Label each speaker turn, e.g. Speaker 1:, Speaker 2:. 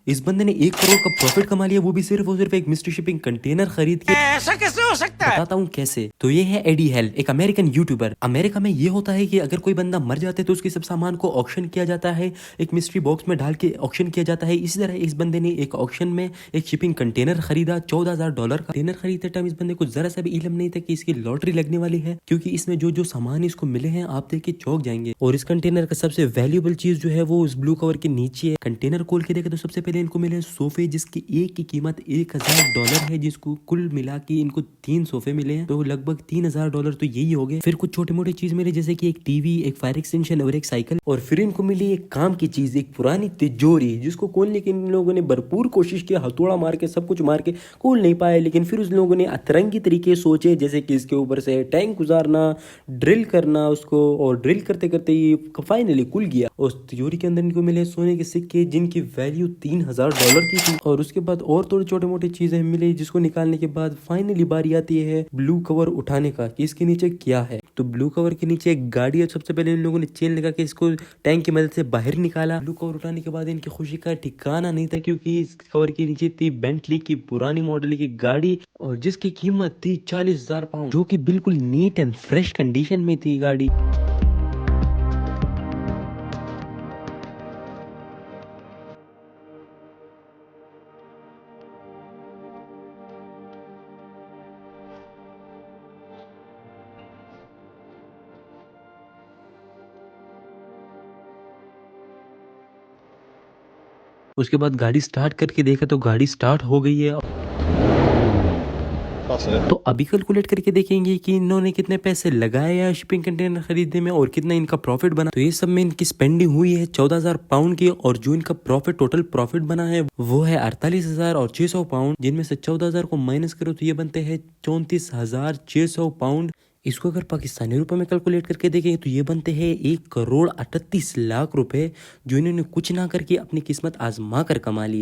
Speaker 1: इस बंदे ने 1 करोड़ का प्रॉफिट कमा लिया, वो भी सिर्फ और सिर्फ एक मिस्ट्री शिपिंग कंटेनर खरीद के।
Speaker 2: ऐसा कैसे हो सकता है?
Speaker 1: बताता हूँ कैसे। तो ये है एडी हेल, एक अमेरिकन यूट्यूबर। अमेरिका में ये होता है कि अगर कोई बंदा मर जाता है तो उसके सब सामान को ऑक्शन किया जाता है, एक मिस्ट्री बॉक्स में डाल के ऑक्शन किया जाता है। इसी तरह इस बंदे ने एक ऑक्शन में एक शिपिंग कंटेनर खरीदा, $14,000 का कंटेनर खरीदते टाइम इस बंदे को जरा सा भी इल्म नहीं था कि इसकी लॉटरी लगने वाली है, क्योंकि इसमें जो जो सामान इसको मिले हैं आप देख के चौंक जाएंगे। और इस कंटेनर का सबसे वैल्यूएबल चीज जो है वो उस ब्लू कवर के नीचे है। कंटेनर खोल के देखे तो सबसे पहले इनको मिले सोफे, जिसकी एक की कीमत $1,000 है, जिसको कुल मिला के इनको 3 सोफे मिले हैं, तो लगभग $3,000 तो यही हो गए। फिर कुछ छोटे मोटे चीज मिले जैसे कि एक टीवी, एक फायर एक्सटेंशन और एक साइकिल। और फिर इनको मिली एक काम की चीज, एक पुरानी तिजोरी, जिसको खोलने की इन लोगों ने भरपूर कोशिश की, हथौड़ा मार के सब कुछ मार के खोल नहीं पाए। लेकिन फिर उस लोगों ने अतरंगी तरीके सोचे, जैसे कि इसके ऊपर से टैंक गुजारना, ड्रिल करना उसको, और ड्रिल करते करते ये फाइनली खुल गया। उस तिजोरी के अंदर इनको मिले सोने के सिक्के, जिनकी वैल्यू $3,000 की थी। और उसके बाद और थोड़ी छोटे मोटे चीजें मिली, जिसको निकालने के बाद फाइनली बारी आती है ब्लू कवर उठाने का कि इसके नीचे क्या है। तो ब्लू कवर के नीचे एक गाड़ी है। सबसे पहले इन लोगों ने चेन लगा के इसको टैंक की मदद से बाहर निकाला। ब्लू कवर उठाने के बाद इनकी खुशी का ठिकाना नहीं था, क्योंकि इस कवर के नीचे थी बेंटली की पुरानी मॉडल की गाड़ी, और जिसकी कीमत थी £40,000, जो कि बिल्कुल नीट एंड फ्रेश कंडीशन में थी गाड़ी। उसके बाद गाड़ी स्टार्ट करके देखा तो गाड़ी स्टार्ट हो गई है। तो अभी कैलकुलेट करके देखेंगे कि इन्होंने कितने पैसे लगाए हैं शिपिंग कंटेनर खरीदने में और कितना इनका प्रॉफिट बना। तो ये सब में इनकी स्पेंडिंग हुई है £14,000 की, और जो इनका प्रॉफिट टोटल प्रॉफिट बना है वो है £48,600, जिनमें से 14,000 को माइनस करो तो ये बनते हैं £34,600। इसको अगर पाकिस्तानी रुपए में कैलकुलेट करके देखें तो ये बनते हैं 1,38,00,000 रुपए, जो इन्होंने कुछ ना करके अपनी किस्मत आजमा कर कमा लिए।